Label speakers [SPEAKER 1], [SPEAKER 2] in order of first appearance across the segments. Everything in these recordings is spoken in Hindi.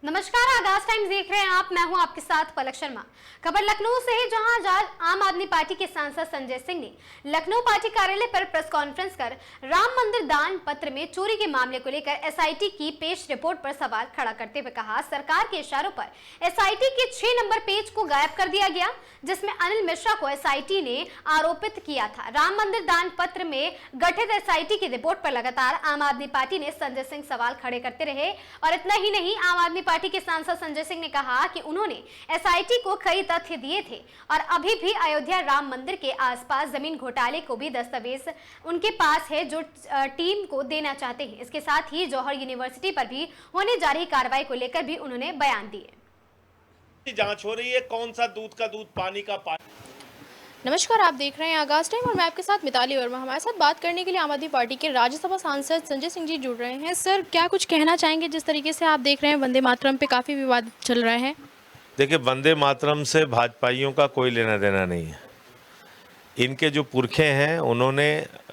[SPEAKER 1] नमस्कार, आगाज टाइम्स देख रहे हैं आप। मैं हूं आपके साथ पलक शर्मा। खबर लखनऊ से है, जहां आज आम आदमी पार्टी के सांसद संजय सिंह ने लखनऊ पार्टी कार्यालय पर प्रेस कॉन्फ्रेंस कर राम मंदिर दान पत्र में चोरी के मामले को लेकर एसआईटी की पेश रिपोर्ट पर सवाल खड़ा करते हुए कहा, सरकार के इशारों पर एसआईटी के 6 नंबर पेज को गायब कर दिया गया, जिसमें अनिल मिश्रा को एसआईटी ने आरोपित किया था। राम मंदिर दान पत्र में गठित एसआईटी की रिपोर्ट पर लगातार आम आदमी पार्टी ने संजय सिंह सवाल खड़े करते रहे। और इतना ही नहीं, आम आदमी पार्टी के सांसद संजय सिंह ने कहा कि उन्होंने एसआईटी को कई तथ्य दिए थे और अभी भी अयोध्या राम मंदिर के आसपास जमीन घोटाले को भी दस्तावेज उनके पास है जो टीम को देना चाहते हैं। इसके साथ ही जौहर यूनिवर्सिटी पर भी होने जा रही कार्रवाई को लेकर भी उन्होंने बयान दिए।
[SPEAKER 2] जांच हो रही है, कौन सा दूध का दूध पानी का पानी।
[SPEAKER 3] नमस्कार, आप देख रहे हैं आगाज टाइम और मैं आपके साथ मिताली वर्मा। हमारे साथ बात करने के लिए आम आदमी पार्टी के राज्यसभा सांसद संजय सिंह जी जुड़ रहे हैं। सर, क्या कुछ कहना चाहेंगे? जिस तरीके से आप देख रहे हैं वंदे मातरम पे काफ़ी विवाद चल रहा है।
[SPEAKER 2] देखिए, वंदे मातरम से भाजपाइयों का कोई लेना देना नहीं है। इनके जो पुरखे हैं उन्होंने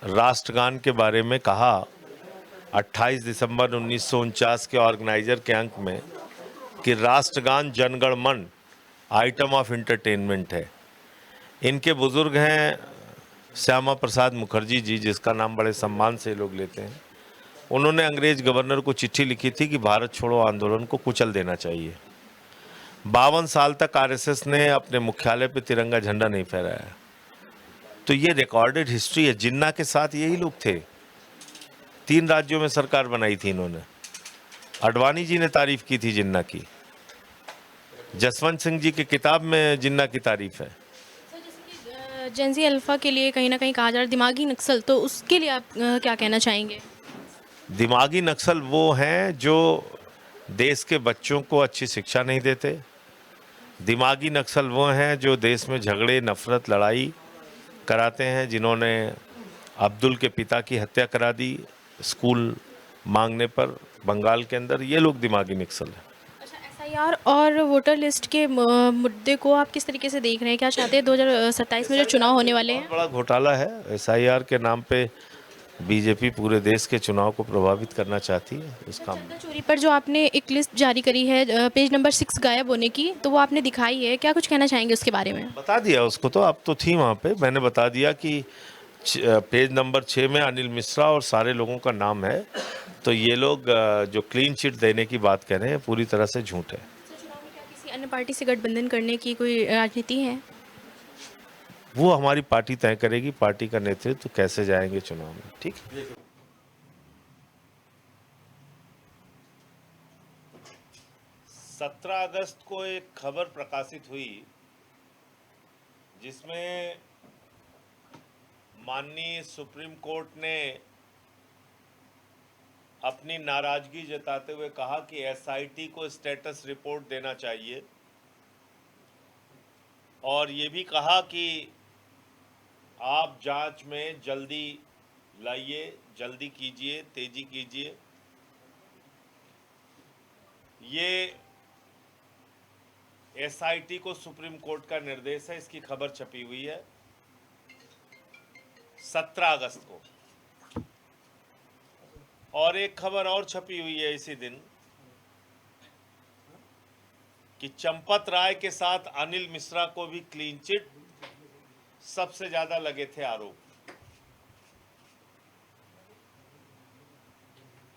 [SPEAKER 2] राष्ट्रगान के बारे में कहा 28 दिसंबर 1949 के ऑर्गेनाइजर के अंक में कि राष्ट्रगान जनगण मन आइटम ऑफ इंटरटेनमेंट है। इनके बुजुर्ग हैं श्यामा प्रसाद मुखर्जी जी, जिसका नाम बड़े सम्मान से लोग लेते हैं। उन्होंने अंग्रेज गवर्नर को चिट्ठी लिखी थी कि भारत छोड़ो आंदोलन को कुचल देना चाहिए। 52 साल तक आरएसएस ने अपने मुख्यालय पे तिरंगा झंडा नहीं फहराया। तो ये रिकॉर्डेड हिस्ट्री है। जिन्ना के साथ यही लोग थे। 3 राज्यों में सरकार बनाई थी इन्होंने। अडवाणी जी ने तारीफ की थी जिन्ना की। जसवंत सिंह जी की किताब में जिन्ना की तारीफ है।
[SPEAKER 3] जेंजी अल्फा के लिए कहीं ना कहीं कहा जा रहा है दिमागी नक्सल, तो उसके लिए आप क्या कहना चाहेंगे?
[SPEAKER 2] दिमागी नक्सल वो हैं जो देश के बच्चों को अच्छी शिक्षा नहीं देते। दिमागी नक्सल वो हैं जो देश में झगड़े, नफरत, लड़ाई कराते हैं, जिन्होंने अब्दुल के पिता की हत्या करा दी स्कूल मांगने पर बंगाल के अंदर। ये लोग दिमागी नक्सल हैं।
[SPEAKER 3] एसआईआर और वोटर लिस्ट के मुद्दे को आप किस तरीके से देख रहे हैं? क्या चाहते हैं 2027 में जो चुनाव होने वाले हैं?
[SPEAKER 2] बड़ा घोटाला है। एसआईआर के नाम पे बीजेपी पूरे देश के चुनाव को प्रभावित करना चाहती है। उस काम
[SPEAKER 3] चंदा चोरी पर जो आपने एक लिस्ट जारी करी है पेज नंबर 6 गायब होने की, तो वो आपने दिखाई है, क्या कुछ कहना चाहेंगे उसके बारे में?
[SPEAKER 2] बता दिया उसको, तो आप तो थी वहाँ पे। मैंने बता दिया कि पेज नंबर 6 में अनिल मिश्रा और सारे लोगों का नाम है। तो ये लोग जो क्लीन चिट देने की बात कह रहे हैं पूरी तरह से झूठ है।
[SPEAKER 3] किसी अन्य पार्टी से गठबंधन करने की कोई राजनीति है?
[SPEAKER 2] वो हमारी पार्टी तय करेगी, पार्टी का नेतृत्व तो कैसे जाएंगे चुनाव में। ठीक। 17 अगस्त को एक खबर प्रकाशित हुई जिसमें माननीय सुप्रीम कोर्ट ने अपनी नाराजगी जताते हुए कहा कि एसआईटी को स्टेटस रिपोर्ट देना चाहिए और ये भी कहा कि आप जांच में जल्दी लाइए, जल्दी कीजिए, तेजी कीजिए। ये एसआईटी को सुप्रीम कोर्ट का निर्देश है। इसकी खबर छपी हुई है 17 अगस्त को। और एक खबर और छपी हुई है इसी दिन कि चंपत राय के साथ अनिल मिश्रा को भी क्लीन चिट, सबसे ज्यादा लगे थे आरोप।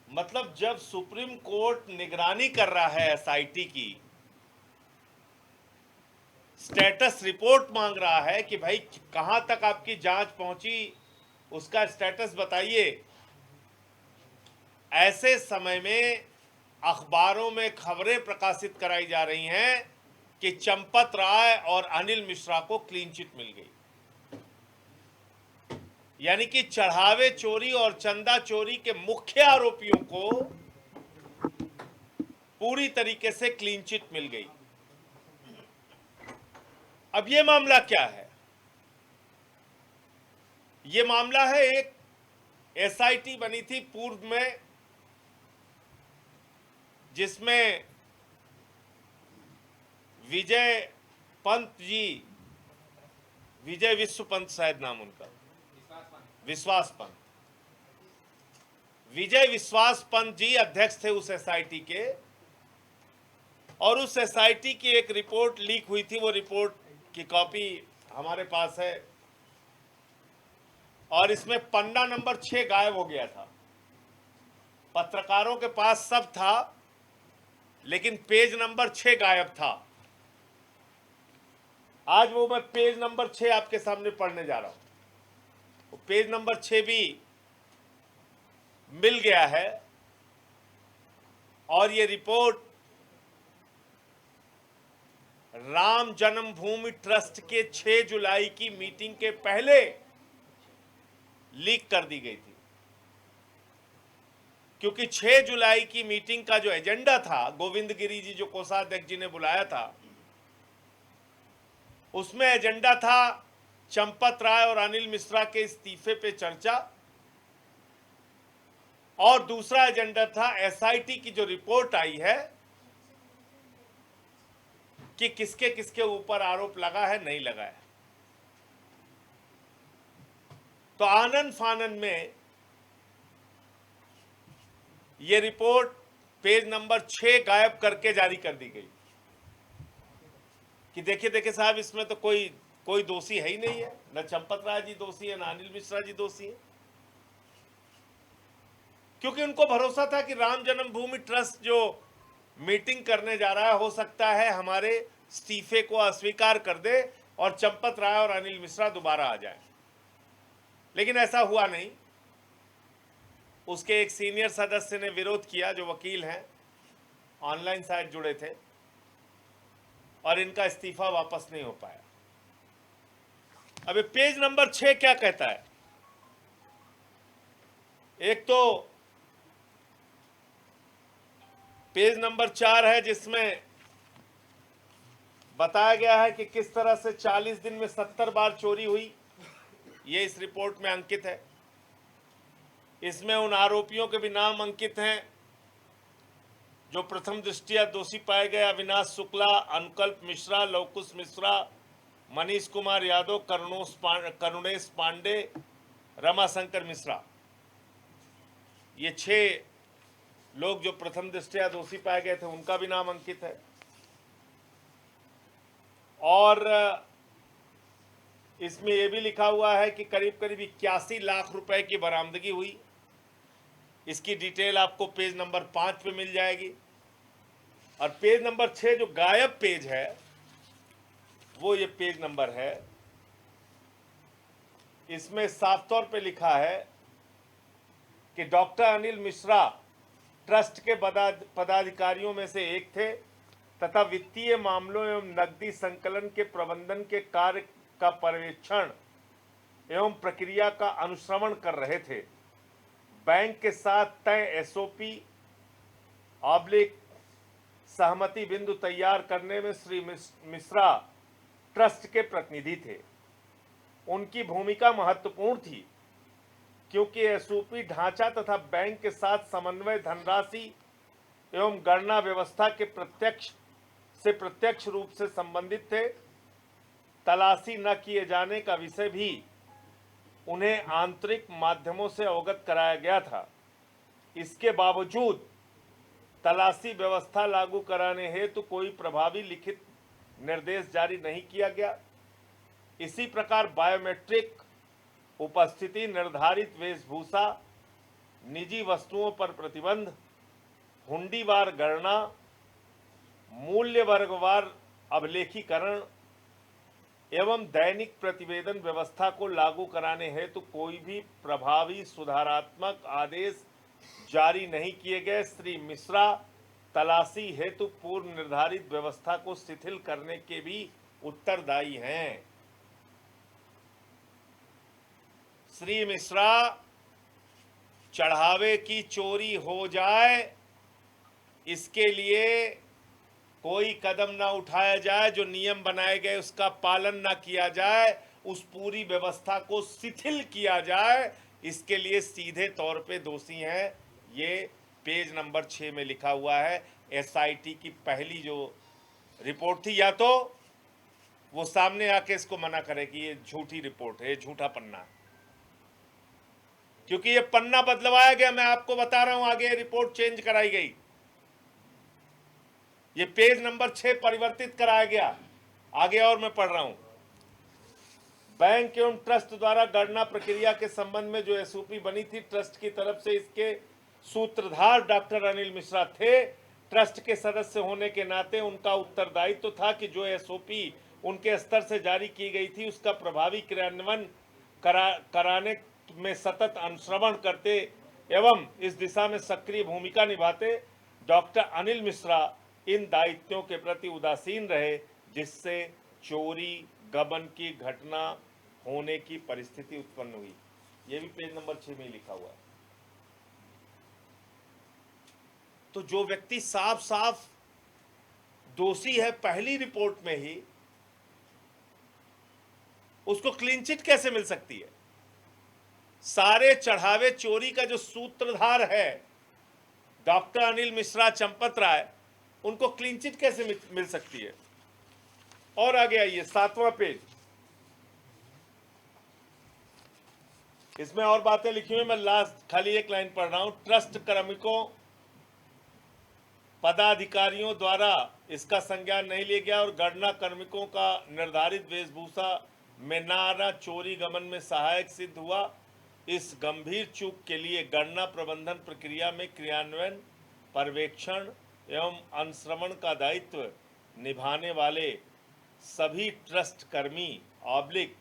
[SPEAKER 2] मतलब जब सुप्रीम कोर्ट निगरानी कर रहा है एसआईटी की, स्टेटस रिपोर्ट मांग रहा है कि भाई कहां तक आपकी जांच पहुंची, उसका स्टेटस बताइए। ऐसे समय में अखबारों में खबरें प्रकाशित कराई जा रही हैं कि चंपत राय और अनिल मिश्रा को क्लीन चिट मिल गई। यानी कि चढ़ावे चोरी और चंदा चोरी के मुख्य आरोपियों को पूरी तरीके से क्लीन चिट मिल गई। अब ये मामला क्या है? ये मामला है, एक एसआईटी बनी थी पूर्व में जिसमें विजय पंत जी, विजय विश्व पंत शायद नाम उनका, विश्वास पंत, विजय विश्वास पंत जी अध्यक्ष थे उस एसआईटी के। और उस एसआईटी की एक रिपोर्ट लीक हुई थी, वो रिपोर्ट की कॉपी हमारे पास है, और इसमें पन्ना नंबर 6 गायब हो गया था। पत्रकारों के पास सब था, लेकिन पेज नंबर 6 गायब था। आज वो मैं पेज नंबर 6 आपके सामने पढ़ने जा रहा हूं। वो पेज नंबर 6 भी मिल गया है, और ये रिपोर्ट राम जन्मभूमि ट्रस्ट के 6 जुलाई की मीटिंग के पहले लीक कर दी गई थी, क्योंकि 6 जुलाई की मीटिंग का जो एजेंडा था, गोविंद गिरी जी जो कोषाध्यक्ष जी ने बुलाया था, उसमें एजेंडा था चंपत राय और अनिल मिश्रा के इस्तीफे पे चर्चा, और दूसरा एजेंडा था एसआईटी की जो रिपोर्ट आई है कि किसके किसके ऊपर आरोप लगा है, नहीं लगा है। तो आनन फानन में यह रिपोर्ट पेज नंबर 6 गायब करके जारी कर दी गई कि देखिए देखिए साहब, इसमें तो कोई दोषी है ही नहीं है, न चंपत राय जी दोषी है, न अनिल मिश्रा जी दोषी है, क्योंकि उनको भरोसा था कि राम जन्मभूमि ट्रस्ट जो मीटिंग करने जा रहा है, हो सकता है हमारे इस्तीफे को अस्वीकार कर दे और चंपत राय और अनिल मिश्रा दोबारा आ जाए। लेकिन ऐसा हुआ नहीं। उसके एक सीनियर सदस्य ने विरोध किया, जो वकील हैं, ऑनलाइन साइट जुड़े थे, और इनका इस्तीफा वापस नहीं हो पाया। अब पेज नंबर 6 क्या कहता है? एक तो पेज नंबर 4 है, जिसमें बताया गया है कि किस तरह से 40 दिन में 70 बार चोरी हुई, ये इस रिपोर्ट में अंकित है। इसमें उन आरोपियों के भी नाम अंकित हैं जो प्रथम दृष्टया दोषी पाए गए: अविनाश शुक्ला, अनुकल्प मिश्रा, लवकुश मिश्रा, मनीष कुमार यादव, करुणेश पांडे, रमाशंकर मिश्रा। ये 6 लोग जो प्रथम दृष्टया दोषी पाए गए थे, उनका भी नाम अंकित है। और इसमें यह भी लिखा हुआ है कि करीब करीब 81 लाख रुपए की बरामदगी हुई। इसकी डिटेल आपको पेज नंबर 5 पे मिल जाएगी। और पेज नंबर 6 जो गायब पेज है, वो ये पेज नंबर है। इसमें साफ तौर पे लिखा है कि डॉक्टर अनिल मिश्रा ट्रस्ट के पदाधिकारियों में से एक थे तथा वित्तीय मामलों एवं नकदी संकलन के प्रबंधन के कार्य का पर्यवेक्षण एवं प्रक्रिया का अनुश्रवण कर रहे थे। बैंक के साथ तय एसओपी सहमति बिंदु तैयार करने में श्री मिश्रा ट्रस्ट के प्रतिनिधि थे। उनकी भूमिका महत्वपूर्ण थी, क्योंकि एसओपी ढांचा तथा बैंक के साथ समन्वय, धनराशि एवं गणना व्यवस्था के प्रत्यक्ष रूप से संबंधित थे। तलाशी न किए जाने का विषय भी उन्हें आंतरिक माध्यमों से अवगत कराया गया था। इसके बावजूद तलाशी व्यवस्था लागू कराने हेतु कोई प्रभावी लिखित निर्देश जारी नहीं किया गया। इसी प्रकार बायोमेट्रिक उपस्थिति, निर्धारित वेशभूषा, निजी वस्तुओं पर प्रतिबंध, हुंडीवार गणना, मूल्य वर्गवार अभिलेखीकरण एवं दैनिक प्रतिवेदन व्यवस्था को लागू कराने हेतु कोई भी प्रभावी सुधारात्मक आदेश जारी नहीं किए गए। श्री मिश्रा तलाशी हेतु पूर्व निर्धारित व्यवस्था को शिथिल करने के भी उत्तरदायी हैं। श्री मिश्रा चढ़ावे की चोरी हो जाए, इसके लिए कोई कदम ना उठाया जाए, जो नियम बनाए गए उसका पालन ना किया जाए, उस पूरी व्यवस्था को शिथिल किया जाए, इसके लिए सीधे तौर पे दोषी हैं। ये पेज नंबर 6 में लिखा हुआ है। एसआईटी की पहली जो रिपोर्ट थी, या तो वो सामने आके इसको मना करे कि ये झूठी रिपोर्ट है, ये झूठा पन्ना है, क्योंकि ये पन्ना बदलवाया गया। मैं आपको बता रहा हूं, आगे रिपोर्ट चेंज कराई गई। ये पेज नंबर 6 परिवर्तित कराया गया। आगे और मैं पढ़ रहा हूं। बैंक एवं ट्रस्ट द्वारा गणना प्रक्रिया के संबंध में जो एसओपी बनी थी, ट्रस्ट की तरफ से इसके सूत्रधार डॉक्टर अनिल मिश्रा थे। ट्रस्ट के सदस्य होने के नाते उनका उत्तरदायित्व था कि जो एसओपी उनके स्तर से जारी की गई थी उसका प्रभावी क्रियान्वयन कराने में सतत अनुश्रवण करते एवं इस दिशा में सक्रिय भूमिका निभाते। डॉक्टर अनिल मिश्रा इन दायित्वों के प्रति उदासीन रहे, जिससे चोरी गबन की घटना होने की परिस्थिति उत्पन्न हुई। यह भी पेज नंबर 6 में लिखा हुआ है। तो जो व्यक्ति साफ साफ दोषी है पहली रिपोर्ट में ही, उसको क्लीन चिट कैसे मिल सकती है? सारे चढ़ावे चोरी का जो सूत्रधार है डॉक्टर अनिल मिश्रा, चंपत राय, उनको क्लीन चिट कैसे मिल सकती है? और आगे आइए, 7वां पेज। इसमें और बातें लिखी हुई, मैं लास्ट खाली एक लाइन पढ़ रहा हूं। ट्रस्ट कार्मिकों पदाधिकारियों द्वारा इसका संज्ञान नहीं लिया गया और गणना कार्मिकों का निर्धारित वेशभूषा में न आना चोरी गमन में सहायक सिद्ध हुआ। इस गंभीर चूक के लिए गणना प्रबंधन प्रक्रिया में क्रियान्वयन, पर्यवेक्षण एवं अनुश्रवण का दायित्व निभाने वाले सभी ट्रस्ट कर्मी ऑब्लिक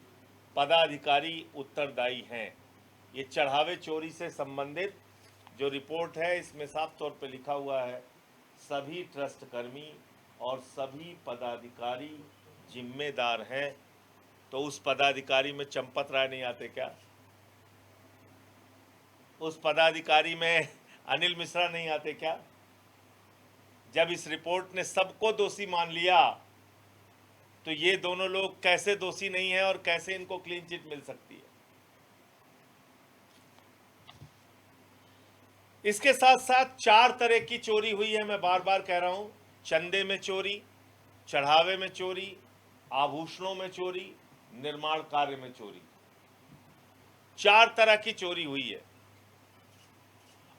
[SPEAKER 2] पदाधिकारी उत्तरदायी हैं। ये चढ़ावे चोरी से संबंधित जो रिपोर्ट है इसमें साफ तौर पे लिखा हुआ है सभी ट्रस्ट कर्मी और सभी पदाधिकारी जिम्मेदार हैं। तो उस पदाधिकारी में चंपत राय नहीं आते क्या? उस पदाधिकारी में अनिल मिश्रा नहीं आते क्या? जब इस रिपोर्ट ने सबको दोषी मान लिया तो ये दोनों लोग कैसे दोषी नहीं है और कैसे इनको क्लीन चिट मिल सकती है? इसके साथ साथ 4 तरह की चोरी हुई है, मैं बार बार कह रहा हूं। चंदे में चोरी, चढ़ावे में चोरी, आभूषणों में चोरी, निर्माण कार्य में चोरी। 4 तरह की चोरी हुई है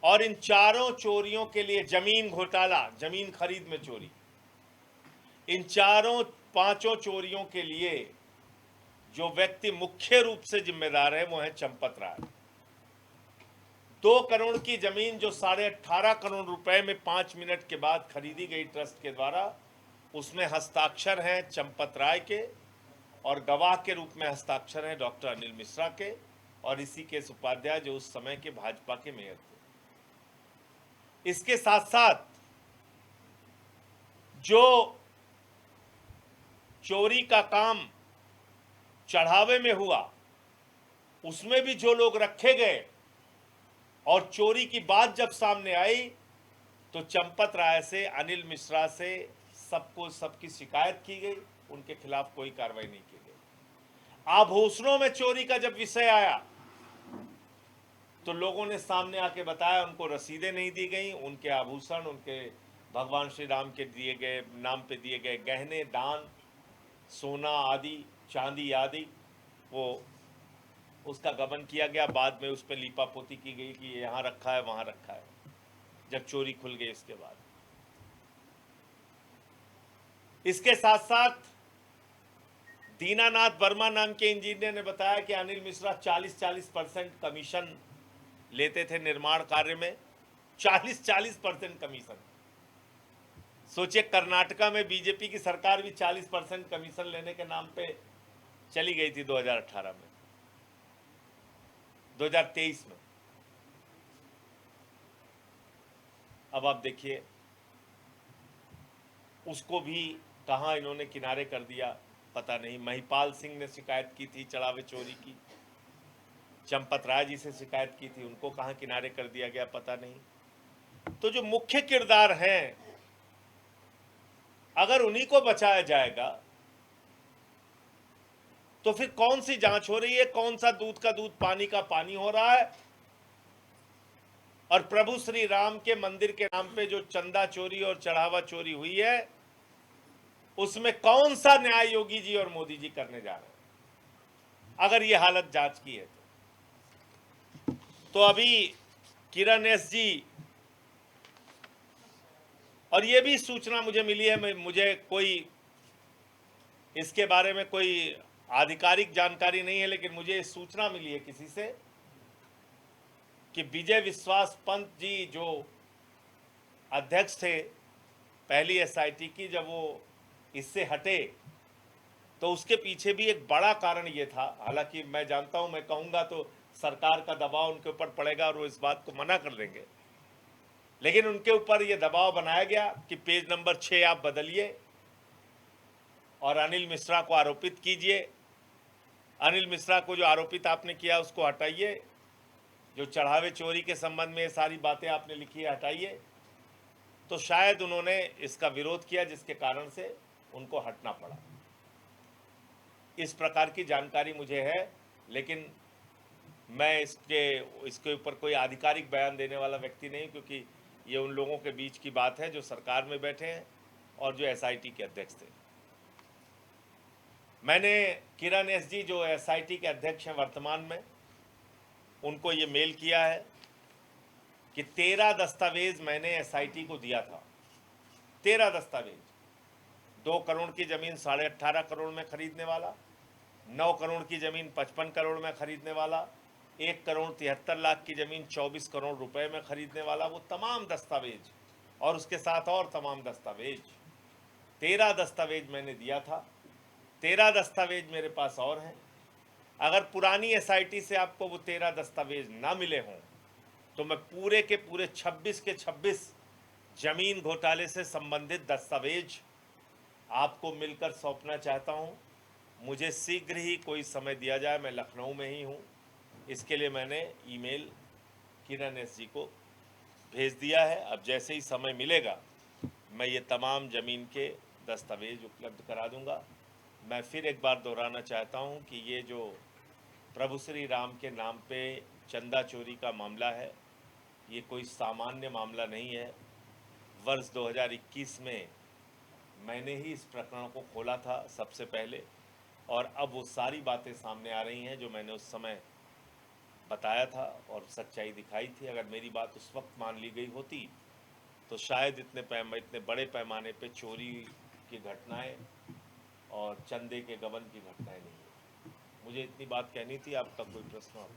[SPEAKER 2] और इन चारों चोरियों के लिए जमीन घोटाला, जमीन खरीद में चोरी, इन चारों 5 चोरियों के लिए जो व्यक्ति मुख्य रूप से जिम्मेदार है वो है चंपत राय। 2 करोड़ की जमीन जो 18.5 करोड़ रुपए में 5 मिनट के बाद खरीदी गई ट्रस्ट के द्वारा, उसमें हस्ताक्षर हैं चंपत राय के और गवाह के रूप में हस्ताक्षर हैं डॉक्टर अनिल मिश्रा के और इसी के उपाध्याय जो उस समय के भाजपा के मेयर थे। इसके साथ साथ जो चोरी का काम चढ़ावे में हुआ उसमें भी जो लोग रखे गए और चोरी की बात जब सामने आई तो चंपत राय से, अनिल मिश्रा से सबकी शिकायत की गई, उनके खिलाफ कोई कार्रवाई नहीं की गई। आभूषणों में चोरी का जब विषय आया तो लोगों ने सामने आके बताया उनको रसीदें नहीं दी गई, उनके आभूषण, उनके भगवान श्री राम के दिए गए नाम पे दिए गए गहने, दान, सोना आदि, चांदी आदि, वो उसका गबन किया गया। बाद में उस पर लीपापोती की गई कि यहाँ रखा है वहाँ रखा है, जब चोरी खुल गई इसके बाद। इसके साथ साथ दीनानाथ वर्मा नाम के इंजीनियर ने बताया कि अनिल मिश्रा 40% कमीशन लेते थे निर्माण कार्य में। 40% कमीशन। सोचिए, कर्नाटका में बीजेपी की सरकार भी 40% कमीशन लेने के नाम पे चली गई थी 2018 में, 2023 में। अब आप देखिए उसको भी कहां इन्होंने किनारे कर दिया पता नहीं। महिपाल सिंह ने शिकायत की थी चढ़ावे चोरी की, चंपत राय जी से शिकायत की थी, उनको कहां किनारे कर दिया गया पता नहीं। तो जो मुख्य किरदार हैं, अगर उन्हीं को बचाया जाएगा तो फिर कौन सी जांच हो रही है, कौन सा दूध का दूध पानी का पानी हो रहा है। और प्रभु श्री राम के मंदिर के नाम पे जो चंदा चोरी और चढ़ावा चोरी हुई है उसमें कौन सा न्याय योगी जी और मोदी जी करने जा रहे हैं, अगर ये हालत जांच की है तो अभी किरण एस जी और ये भी सूचना मुझे मिली है, मुझे कोई इसके बारे में कोई आधिकारिक जानकारी नहीं है, लेकिन मुझे इस सूचना मिली है किसी से कि विजय विश्वास पंत जी जो अध्यक्ष थे पहली एसआईटी की, जब वो इससे हटे तो उसके पीछे भी एक बड़ा कारण ये था। हालांकि मैं जानता हूं, मैं कहूंगा तो सरकार का दबाव उनके ऊपर पड़ेगा और वो इस बात को मना कर देंगे, लेकिन उनके ऊपर ये दबाव बनाया गया कि पेज नंबर 6 आप बदलिए और अनिल मिश्रा को आरोपित कीजिए। अनिल मिश्रा को जो आरोपित आपने किया उसको हटाइए, जो चढ़ावे चोरी के संबंध में ये सारी बातें आपने लिखी है हटाइए। तो शायद उन्होंने इसका विरोध किया, जिसके कारण से उनको हटना पड़ा। इस प्रकार की जानकारी मुझे है, लेकिन मैं इसके ऊपर कोई आधिकारिक बयान देने वाला व्यक्ति नहीं, क्योंकि ये उन लोगों के बीच की बात है जो सरकार में बैठे हैं और जो एसआईटी के अध्यक्ष थे। मैंने किरण एस जी जो एसआईटी के अध्यक्ष हैं वर्तमान में, उनको ये मेल किया है कि 13 दस्तावेज मैंने एसआईटी को दिया था। 13 दस्तावेज, 2 करोड़ की जमीन 18.5 करोड़ में खरीदने वाला, 9 करोड़ की जमीन 55 करोड़ में खरीदने वाला, 1 करोड़ 73 लाख की जमीन 24 करोड़ रुपए में खरीदने वाला, वो तमाम दस्तावेज और उसके साथ और तमाम दस्तावेज, 13 दस्तावेज मैंने दिया था। 13 दस्तावेज मेरे पास और हैं। अगर पुरानी एसआईटी से आपको वो 13 दस्तावेज ना मिले हों तो मैं पूरे के पूरे 26 के 26 जमीन घोटाले से संबंधित दस्तावेज आपको मिलकर सौंपना चाहता हूं। मुझे शीघ्र ही कोई समय दिया जाए, मैं लखनऊ में ही हूं। इसके लिए मैंने ईमेल किरण एस जी को भेज दिया है। अब जैसे ही समय मिलेगा मैं ये तमाम ज़मीन के दस्तावेज उपलब्ध करा दूंगा। मैं फिर एक बार दोहराना चाहता हूं कि ये जो प्रभु श्री राम के नाम पे चंदा चोरी का मामला है, ये कोई सामान्य मामला नहीं है। वर्ष 2021 में मैंने ही इस प्रकरण को खोला था सबसे पहले, और अब वो सारी बातें सामने आ रही हैं जो मैंने उस समय बताया था और सच्चाई दिखाई थी। अगर मेरी बात उस वक्त मान ली गई होती तो शायद इतने बड़े पैमाने पे चोरी की घटनाएं और चंदे के गबन की घटनाएं नहीं हुई। मुझे इतनी बात कहनी थी। आपका कोई प्रश्न हो?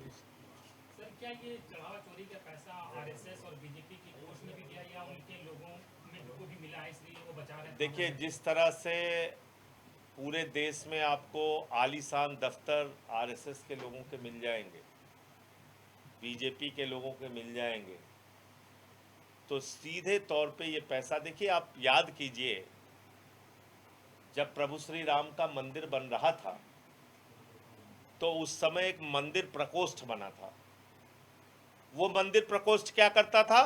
[SPEAKER 4] सर, क्या ये चढ़ावा चोरी का पैसा आरएसएस और बीजेपी की कोष ने भी दिया या उनके लोगों को भी मिला है इसलिए वो बचा रहे हैं?
[SPEAKER 2] देखिए, जिस तरह से पूरे देश में आपको आलीशान दफ्तर आरएसएस के लोगों के मिल जाएंगे, बीजेपी के लोगों के मिल जाएंगे, तो सीधे तौर पे ये पैसा, देखिए आप याद कीजिए, जब प्रभु श्री राम का मंदिर बन रहा था तो उस समय एक मंदिर प्रकोष्ठ बना था। वो मंदिर प्रकोष्ठ क्या करता था?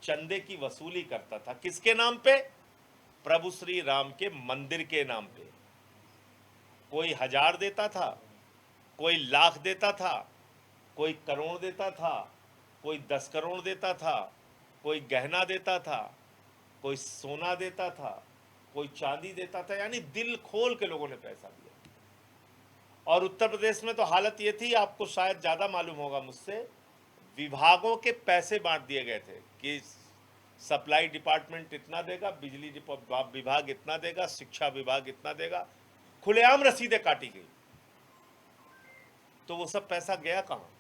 [SPEAKER 2] चंदे की वसूली करता था। किसके नाम पे? प्रभु श्री राम के मंदिर के नाम पे। कोई 1000 देता था, कोई लाख देता था, कोई करोड़ देता था, कोई 10 करोड़ देता था, कोई गहना देता था, कोई सोना देता था, कोई चांदी देता था। यानी दिल खोल के लोगों ने पैसा दिया। और उत्तर प्रदेश में तो हालत ये थी, आपको शायद ज़्यादा मालूम होगा मुझसे, विभागों के पैसे बांट दिए गए थे कि सप्लाई डिपार्टमेंट इतना देगा, बिजली विभाग इतना देगा, शिक्षा विभाग इतना देगा। खुलेआम रसीदें काटी गई। तो वो सब पैसा गया कहाँ?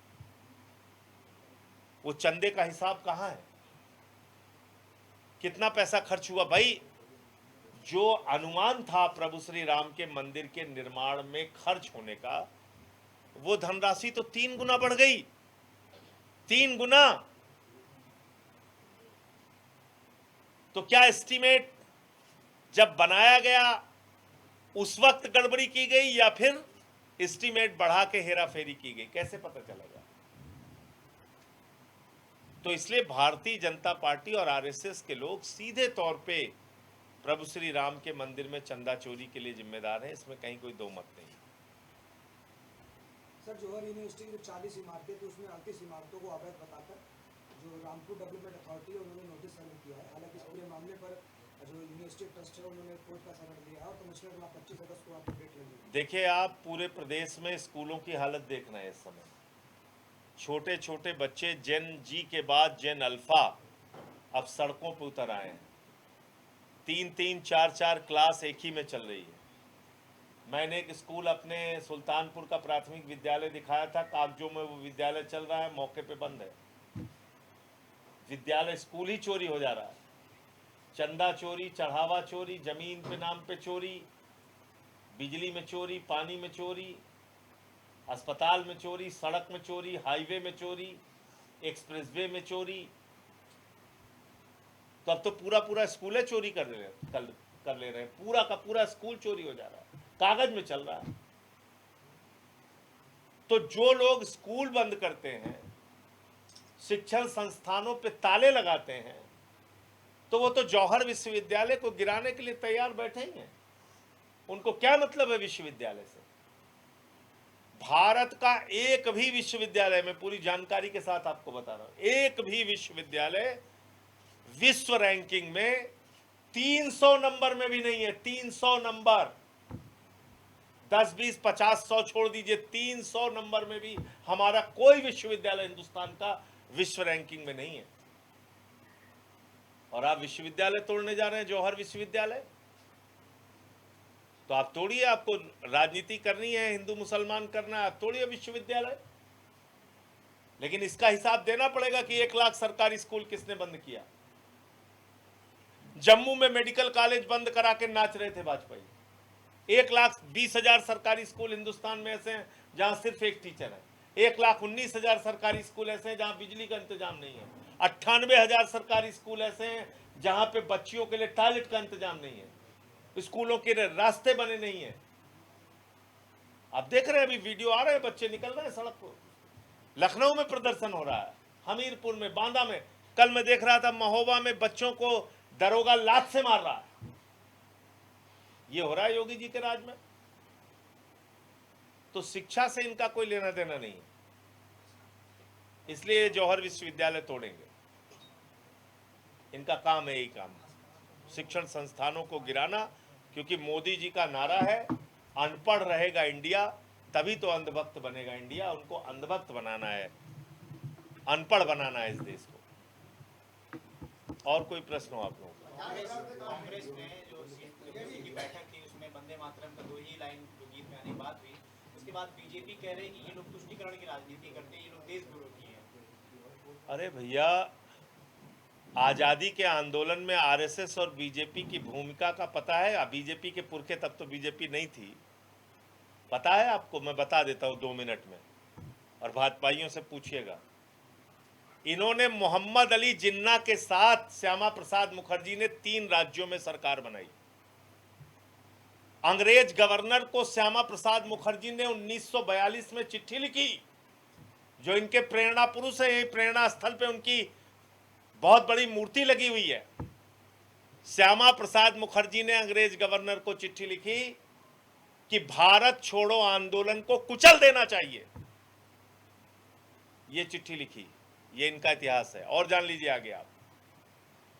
[SPEAKER 2] वो चंदे का हिसाब कहाँ है? कितना पैसा खर्च हुआ? भाई, जो अनुमान था प्रभु श्री राम के मंदिर के निर्माण में खर्च होने का, वो धनराशि तो 3 गुना बढ़ गई। 3 गुना। तो क्या एस्टीमेट जब बनाया गया उस वक्त गड़बड़ी की गई या फिर एस्टीमेट बढ़ा के हेराफेरी की गई? कैसे पता चलेगा? तो इसलिए भारतीय जनता पार्टी और आरएसएस के लोग सीधे तौर पे प्रभु श्री राम के मंदिर में चंदा चोरी के लिए जिम्मेदार है। इसमें कहीं कोई दो मत नहीं।
[SPEAKER 5] सर, जौहर यूनिवर्सिटी की जो 40 इमारतें थी उसमें 38 इमारतों को अवैध बताकर जो रामपुर डेवलपमेंट अथॉरिटी है उन्होंने नोटिस सर्व किया है। हालांकि इस पूरे मामले पर जो यूनिवर्सिटी ट्रस्ट है उन्होंने कोर्ट का शरण लिया है और कमिश्नर को 25 अगस्त को आपको डेट लगी।
[SPEAKER 2] देखिए, आप पूरे प्रदेश में स्कूलों की हालत देखना है। इस समय छोटे छोटे बच्चे जेन जी के बाद जेन अल्फा अब सड़कों पर उतर आए हैं। 3-3, 4-4 क्लास एक ही में चल रही है। मैंने एक स्कूल अपने सुल्तानपुर का प्राथमिक विद्यालय दिखाया था, कागजों में वो विद्यालय चल रहा है, मौके पे बंद है। विद्यालय स्कूल ही चोरी हो जा रहा है। चंदा चोरी, चढ़ावा चोरी, जमीन पे नाम पे चोरी, बिजली में चोरी, पानी में चोरी, अस्पताल में चोरी, सड़क में चोरी, हाईवे में चोरी, एक्सप्रेसवे में चोरी। तो अब तो पूरा स्कूल चोरी कर ले रहे हैं। पूरा का पूरा स्कूल चोरी हो जा रहा है, कागज में चल रहा है। तो जो लोग स्कूल बंद करते हैं, शिक्षण संस्थानों पे ताले लगाते हैं, तो वो तो जौहर विश्वविद्यालय को गिराने के लिए तैयार बैठे ही हैं। उनको क्या मतलब है विश्वविद्यालय से? भारत का एक भी विश्वविद्यालय, मैं पूरी जानकारी के साथ आपको बता रहा हूं, एक भी विश्वविद्यालय विश्व रैंकिंग में 300 नंबर में भी नहीं है। 300 नंबर, 10, 20, 50, 100 छोड़ दीजिए, 300 नंबर में भी हमारा कोई विश्वविद्यालय हिंदुस्तान का विश्व रैंकिंग में नहीं है। और आप विश्वविद्यालय तोड़ने जा रहे हैं, जौहर विश्वविद्यालय। तो आप तोड़िए, आपको राजनीति करनी है, हिंदू मुसलमान करना है, आप तोड़िए विश्वविद्यालय। लेकिन इसका हिसाब देना पड़ेगा कि 1 लाख सरकारी स्कूल किसने बंद किया। जम्मू में मेडिकल कॉलेज बंद करा के नाच रहे थे वाजपेयी। 1,20,000 सरकारी स्कूल हिंदुस्तान में ऐसे हैं जहां सिर्फ एक टीचर है। 1,19,000 सरकारी स्कूल ऐसे हैं जहां बिजली का इंतजाम नहीं है। 98,000 सरकारी स्कूल ऐसे हैं जहां पे बच्चियों के लिए टॉयलेट का इंतजाम नहीं है, स्कूलों के रास्ते बने नहीं है। आप देख रहे हैं, अभी वीडियो आ रहे हैं, बच्चे निकल रहे हैं सड़क पर। लखनऊ में प्रदर्शन हो रहा है, हमीरपुर में, बांदा में। कल मैं देख रहा था महोबा में बच्चों को दरोगा लात से मार रहा है। ये हो रहा है योगी जी के राज में। तो शिक्षा से इनका कोई लेना देना नहीं है, इसलिए जौहर विश्वविद्यालय तोड़ेंगे। इनका काम है, यही काम, शिक्षण संस्थानों को गिराना। क्योंकि मोदी जी का नारा है, अनपढ़ रहेगा इंडिया तभी तो अंधभक्त बनेगा इंडिया। उनको अंधभक्त बनाना है, अनपढ़ बनाना है इस देश को। और कोई प्रश्न हो आप लोगों का?
[SPEAKER 6] कांग्रेस में जो की बैठक थी उसमें वंदे मातरम का 2 ही लाइन जो गीत में आने की बात हुई, उसके बाद बीजेपी कह रही है कि ये लोग तुष्टीकरण की राजनीति करते हैं, ये लोग देशद्रोही हैं।
[SPEAKER 2] अरे भैया, आजादी के आंदोलन में आरएसएस और बीजेपी की भूमिका का पता है? बीजेपी के पुरखे, तब तो बीजेपी नहीं थी, पता है आपको? मैं बता देता हूं 2 मिनट में, और भाजपाइयों से पूछिएगा। इन्होंने मोहम्मद अली जिन्ना के साथ श्यामा प्रसाद मुखर्जी ने 3 राज्यों में सरकार बनाई। अंग्रेज गवर्नर को श्यामा प्रसाद मुखर्जी ने 1942 में चिट्ठी लिखी, जो इनके प्रेरणा पुरुष है, यही प्रेरणा स्थल पे उनकी बहुत बड़ी मूर्ति लगी हुई है। श्यामा प्रसाद मुखर्जी ने अंग्रेज गवर्नर को चिट्ठी लिखी कि भारत छोड़ो आंदोलन को कुचल देना चाहिए। ये चिट्ठी लिखी, ये इनका इतिहास है। और जान लीजिए आगे आप,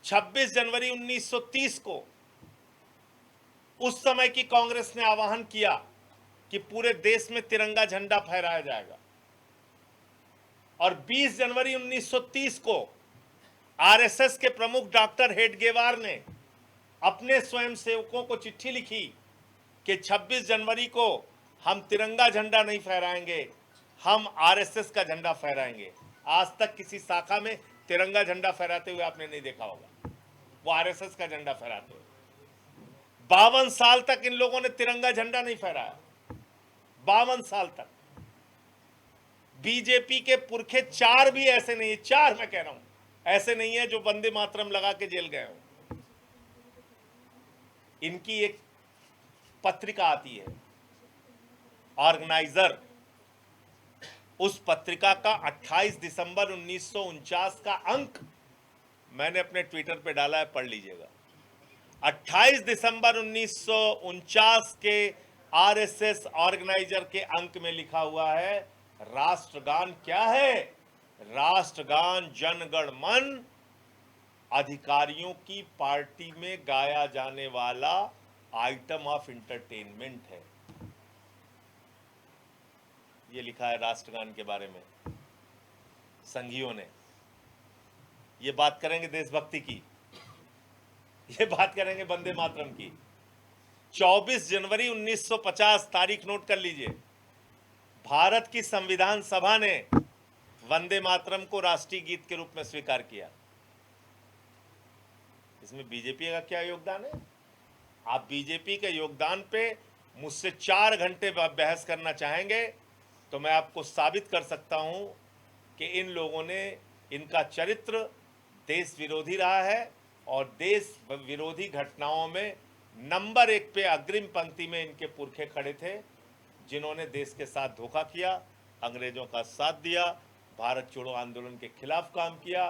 [SPEAKER 2] 26 जनवरी 1930 को उस समय की कांग्रेस ने आह्वान किया कि पूरे देश में तिरंगा झंडा फहराया जाएगा। और 20 जनवरी 1930 को आरएसएस के प्रमुख डॉक्टर हेडगेवार ने अपने स्वयंसेवकों को चिट्ठी लिखी कि 26 जनवरी को हम तिरंगा झंडा नहीं फहराएंगे, हम आरएसएस का झंडा फहराएंगे। आज तक किसी शाखा में तिरंगा झंडा फहराते हुए आपने नहीं देखा होगा, वो आरएसएस का झंडा फहराते हुए। 52 साल तक इन लोगों ने तिरंगा झंडा नहीं फहराया, 52 साल तक। बीजेपी के पुरखे 4 भी ऐसे नहीं है, 4 मैं कह रहा हूं, ऐसे नहीं है जो वंदे मातरम लगा के जेल गए हो। इनकी एक पत्रिका आती है ऑर्गेनाइजर, उस पत्रिका का 28 दिसंबर 1949 का अंक मैंने अपने ट्विटर पे डाला है, पढ़ लीजिएगा। 28 दिसंबर 1949 के आरएसएस ऑर्गेनाइजर के अंक में लिखा हुआ है, राष्ट्रगान क्या है? राष्ट्रगान जन गण मन अधिकारियों की पार्टी में गाया जाने वाला आइटम ऑफ एंटरटेनमेंट है। ये लिखा है राष्ट्रगान के बारे में संघियों ने। ये बात करेंगे देशभक्ति की, ये बात करेंगे वंदे मातरम की। 24 जनवरी 1950 तारीख नोट कर लीजिए, भारत की संविधान सभा ने वंदे मातरम को राष्ट्रीय गीत के रूप में स्वीकार किया। इसमें बीजेपी का क्या योगदान है? आप बीजेपी के योगदान पे मुझसे 4 घंटे बहस करना चाहेंगे तो मैं आपको साबित कर सकता हूं कि इन लोगों ने, इनका चरित्र देश विरोधी रहा है और देश विरोधी घटनाओं में नंबर 1 पे अग्रिम पंक्ति में इनके पुरखे खड़े थे, जिन्होंने देश के साथ धोखा किया, अंग्रेजों का साथ दिया, भारत छोड़ो आंदोलन के खिलाफ काम किया,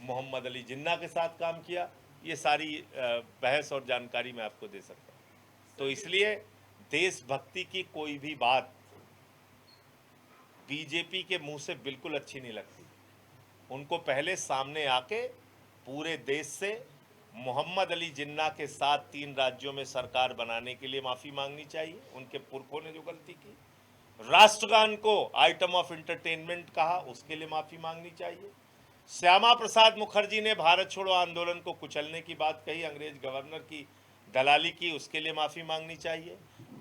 [SPEAKER 2] मोहम्मद अली जिन्ना के साथ काम किया। ये सारी बहस और जानकारी मैं आपको दे सकता हूँ। तो इसलिए देशभक्ति की कोई भी बात बीजेपी के मुंह से बिल्कुल अच्छी नहीं लगती। उनको पहले सामने आके पूरे देश से मोहम्मद अली जिन्ना के साथ 3 राज्यों में सरकार बनाने के लिए माफ़ी मांगनी चाहिए, उनके पुरखों ने जो गलती की। राष्ट्रगान को आइटम ऑफ इंटरटेनमेंट कहा, उसके लिए माफ़ी मांगनी चाहिए। श्यामा प्रसाद मुखर्जी ने भारत छोड़ो आंदोलन को कुचलने की बात कही, अंग्रेज गवर्नर की दलाली की, उसके लिए माफ़ी मांगनी चाहिए।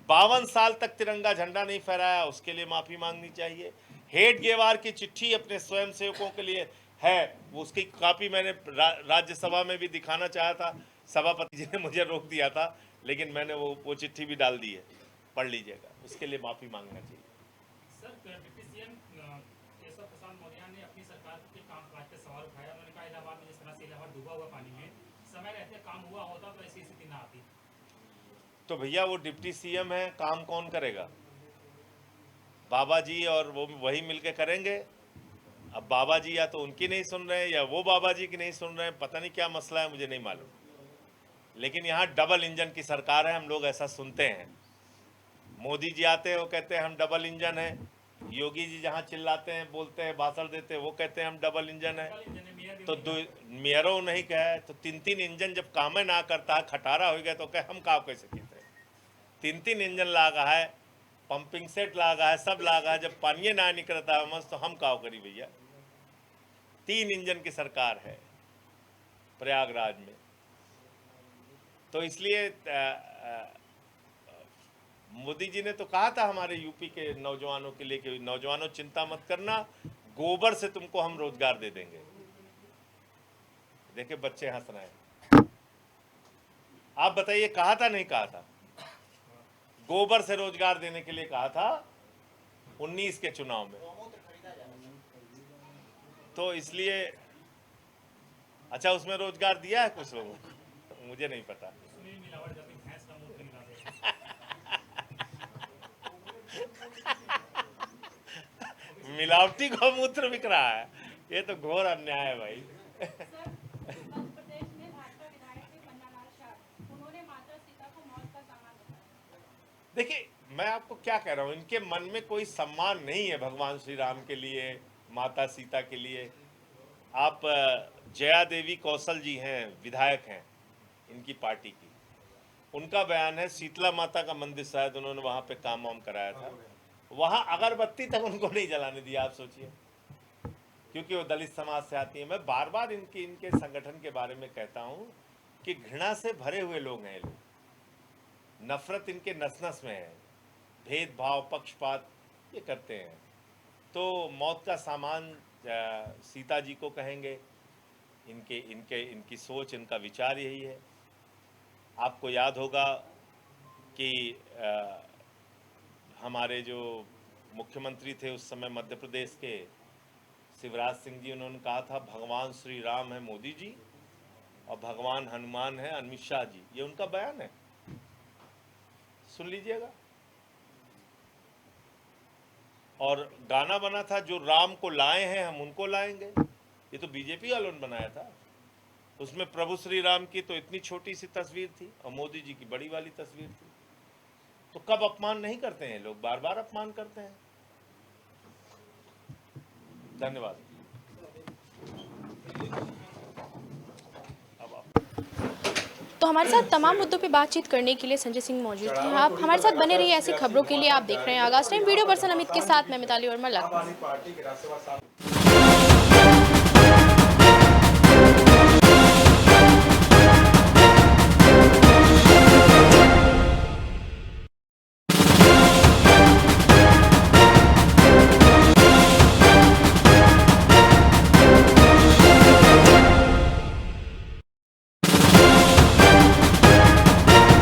[SPEAKER 2] 52 साल तक तिरंगा झंडा नहीं फहराया, उसके लिए माफ़ी मांगनी चाहिए। हेडगेवार की चिट्ठी अपने स्वयंसेवकों के लिए है, उसकी कॉपी मैंने राज्यसभा में भी दिखाना चाहा था, सभापति जी ने मुझे रोक दिया था, लेकिन मैंने वो चिट्ठी भी डाल दी है, पढ़ लीजिएगा, उसके लिए माफ़ी मांगना चाहिए।
[SPEAKER 4] Sir, deputy CM Keshav Prasad Maurya ने अपनी सरकार के कामकाज पे सवाल उठाया। उन्होंने कहा इलाहाबाद में जिस तरह से इलाहाबाद डूबा हुआ पानी में, समय रहते काम हुआ होता तो ऐसी स्थिति ना आती।
[SPEAKER 2] तो भैया वो डिप्टी सीएम है, काम कौन करेगा? बाबा जी और वो वही मिलके करेंगे। अब बाबा जी या तो उनकी नहीं सुन रहे हैं या वो बाबा जी की नहीं सुन रहे हैं, पता नहीं क्या मसला है, मुझे नहीं मालूम। लेकिन यहाँ डबल इंजन की सरकार है, हम लोग ऐसा सुनते हैं। मोदी जी आते हैं, वो कहते हैं हम डबल इंजन है। योगी जी जहाँ चिल्लाते हैं, बोलते हैं, भाषण देते हैं, वो कहते हैं हम डबल इंजन है। तो मेयरों नहीं कहे तो 3-3 इंजन जब काम ना करता है, खटारा हो गया तो कहे हम काम कैसे कहते हैं? 3-3 इंजन लागा है, पंपिंग सेट लागा है, सब लागा है, जब पानी ना निकलता है मस्त तो हम काव करी भैया। 3 इंजन की सरकार है प्रयागराज में। तो इसलिए मोदी जी ने तो कहा था हमारे यूपी के नौजवानों के लिए कि नौजवानों चिंता मत करना, गोबर से तुमको हम रोजगार दे देंगे। देखिए बच्चे हंस रहे हैं। आप बताइए, कहा था नहीं कहा था? गोबर से रोजगार देने के लिए कहा था 19 के चुनाव में। तो इसलिए अच्छा, उसमें रोजगार दिया है कुछ लोगों को? मुझे नहीं पता। मिलावटी गौमूत्र बिक रहा है, ये तो घोर अन्याय है भाई। देखिए मैं आपको क्या कह रहा हूँ, इनके मन में कोई सम्मान नहीं है भगवान श्री राम के लिए, माता सीता के लिए। आप जया देवी कौशल जी हैं, विधायक हैं इनकी पार्टी की, उनका बयान है शीतला माता का मंदिर शायद उन्होंने वहाँ पे काम वाम कराया था, वहाँ अगरबत्ती तक उनको नहीं जलाने दिया। आप सोचिए, क्योंकि वो दलित समाज से आती है। मैं बार बार इनके संगठन के बारे में कहता हूँ कि घृणा से भरे हुए लोग हैं ये लोग, नफरत इनके नस नस में है, भेदभाव पक्षपात ये करते हैं। तो मौत का सामान सीता जी को कहेंगे, इनकी सोच, इनका विचार यही है। आपको याद होगा कि हमारे जो मुख्यमंत्री थे उस समय मध्य प्रदेश के, शिवराज सिंह जी, उन्होंने कहा था भगवान श्री राम है मोदी जी और भगवान हनुमान है अमित शाह जी। ये उनका बयान है, सुन लीजिएगा। और गाना बना था जो राम को लाए हैं हम उनको लाएंगे, ये तो बीजेपी वालों ने बनाया था। उसमें प्रभु श्री राम की तो इतनी छोटी सी तस्वीर थी और मोदी जी की बड़ी वाली तस्वीर थी। तो कब अपमान नहीं करते हैं लोग, बार बार अपमान करते हैं। धन्यवाद।
[SPEAKER 3] तो हमारे साथ तमाम मुद्दों पे बातचीत करने के लिए संजय सिंह मौजूद हैं। आप हमारे साथ बने रहिए ऐसी खबरों के लिए। आप देख रहे हैं आगाज टाइम। वीडियो पर्सन अमित के साथ मैं मिताली वर्मा।